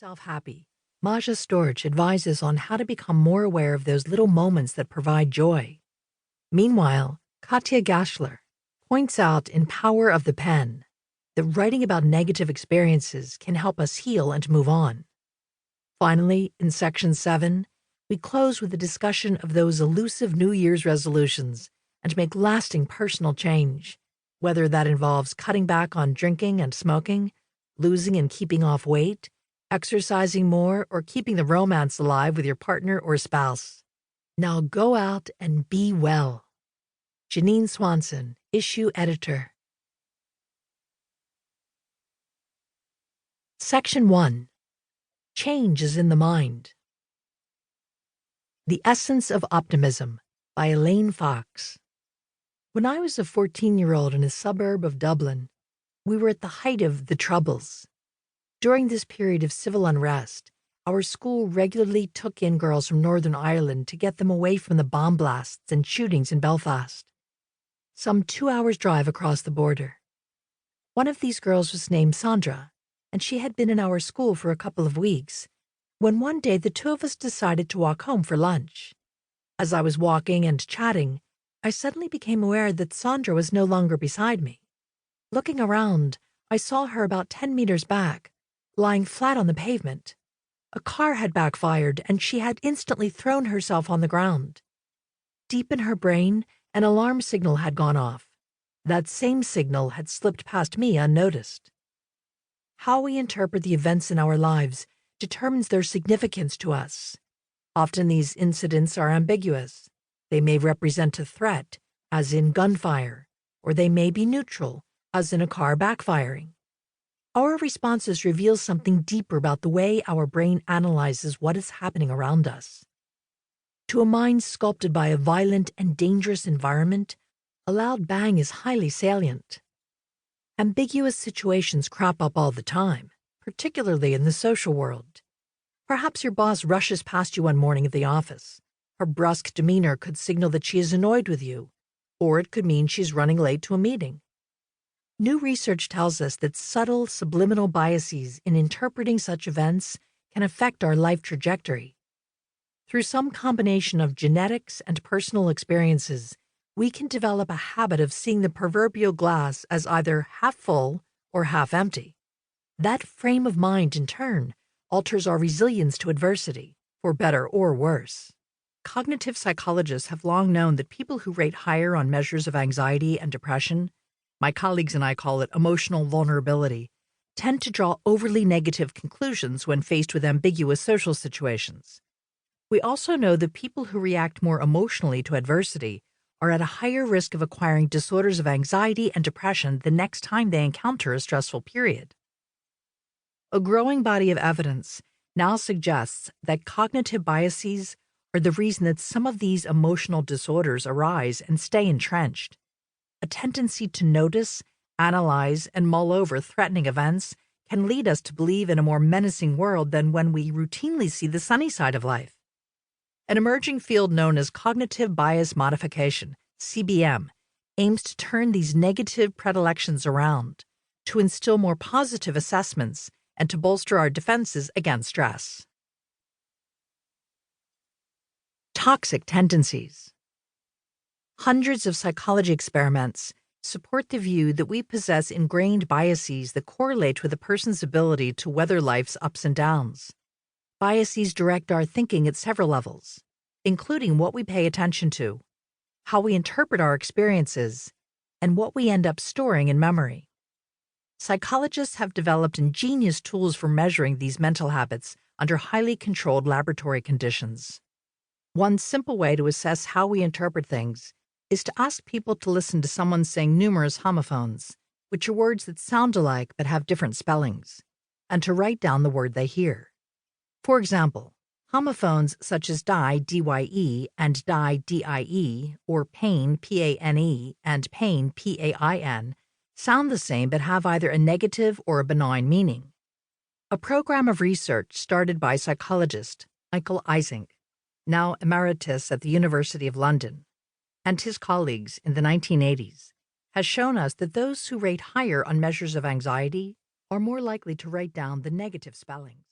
yourself happy, Maja Storch advises on how to become more aware of those little moments that provide joy. Meanwhile, Katja Gashler points out in Power of the Pen that writing about negative experiences can help us heal and move on. Finally, in Section 7, we close with a discussion of those elusive New Year's resolutions and make lasting personal change, whether that involves cutting back on drinking and smoking, losing and keeping off weight, exercising more, or keeping the romance alive with your partner or spouse. Now go out and be well. Janine Swanson, Issue Editor. Section 1. Change is in the Mind. The Essence of Optimism by Elaine Fox. When I was a 14-year-old in a suburb of Dublin, we were at the height of the Troubles. During this period of civil unrest, our school regularly took in girls from Northern Ireland to get them away from the bomb blasts and shootings in Belfast. Some 2 hours' drive across the border. One of these girls was named Sandra, and she had been in our school for a couple of weeks, when one day the two of us decided to walk home for lunch. As I was walking and chatting, I suddenly became aware that Sandra was no longer beside me. Looking around, I saw her about 10 meters back, lying flat on the pavement. A car had backfired, and she had instantly thrown herself on the ground. Deep in her brain, an alarm signal had gone off. That same signal had slipped past me unnoticed. How we interpret the events in our lives determines their significance to us. Often these incidents are ambiguous. They may represent a threat, as in gunfire, or they may be neutral, as in a car backfiring. Our responses reveal something deeper about the way our brain analyzes what is happening around us. To a mind sculpted by a violent and dangerous environment, a loud bang is highly salient. Ambiguous situations crop up all the time, particularly in the social world. Perhaps your boss rushes past you one morning at the office. Her brusque demeanor could signal that she is annoyed with you, or it could mean she's running late to a meeting. New research tells us that subtle subliminal biases in interpreting such events can affect our life trajectory. Through some combination of genetics and personal experiences, we can develop a habit of seeing the proverbial glass as either half full or half empty. That frame of mind, in turn, alters our resilience to adversity, for better or worse. Cognitive psychologists have long known that people who rate higher on measures of anxiety and depression, my colleagues and I call it emotional vulnerability, tend to draw overly negative conclusions when faced with ambiguous social situations. We also know that people who react more emotionally to adversity are at a higher risk of acquiring disorders of anxiety and depression the next time they encounter a stressful period. A growing body of evidence now suggests that cognitive biases are the reason that some of these emotional disorders arise and stay entrenched. A tendency to notice, analyze, and mull over threatening events can lead us to believe in a more menacing world than when we routinely see the sunny side of life. An emerging field known as cognitive bias modification, CBM, aims to turn these negative predilections around, to instill more positive assessments, and to bolster our defenses against stress. Toxic tendencies. Hundreds of psychology experiments support the view that we possess ingrained biases that correlate with a person's ability to weather life's ups and downs. Biases direct our thinking at several levels, including what we pay attention to, how we interpret our experiences, and what we end up storing in memory. Psychologists have developed ingenious tools for measuring these mental habits under highly controlled laboratory conditions. One simple way to assess how we interpret things is to ask people to listen to someone saying numerous homophones, which are words that sound alike but have different spellings, and to write down the word they hear. For example, homophones such as die, D-Y-E, and die, D-I-E, or pain, P-A-N-E, and pain, P-A-I-N, sound the same but have either a negative or a benign meaning. A program of research started by psychologist Michael Eysenck, now emeritus at the University of London, and his colleagues in the 1980s, has shown us that those who rate higher on measures of anxiety are more likely to write down the negative spellings.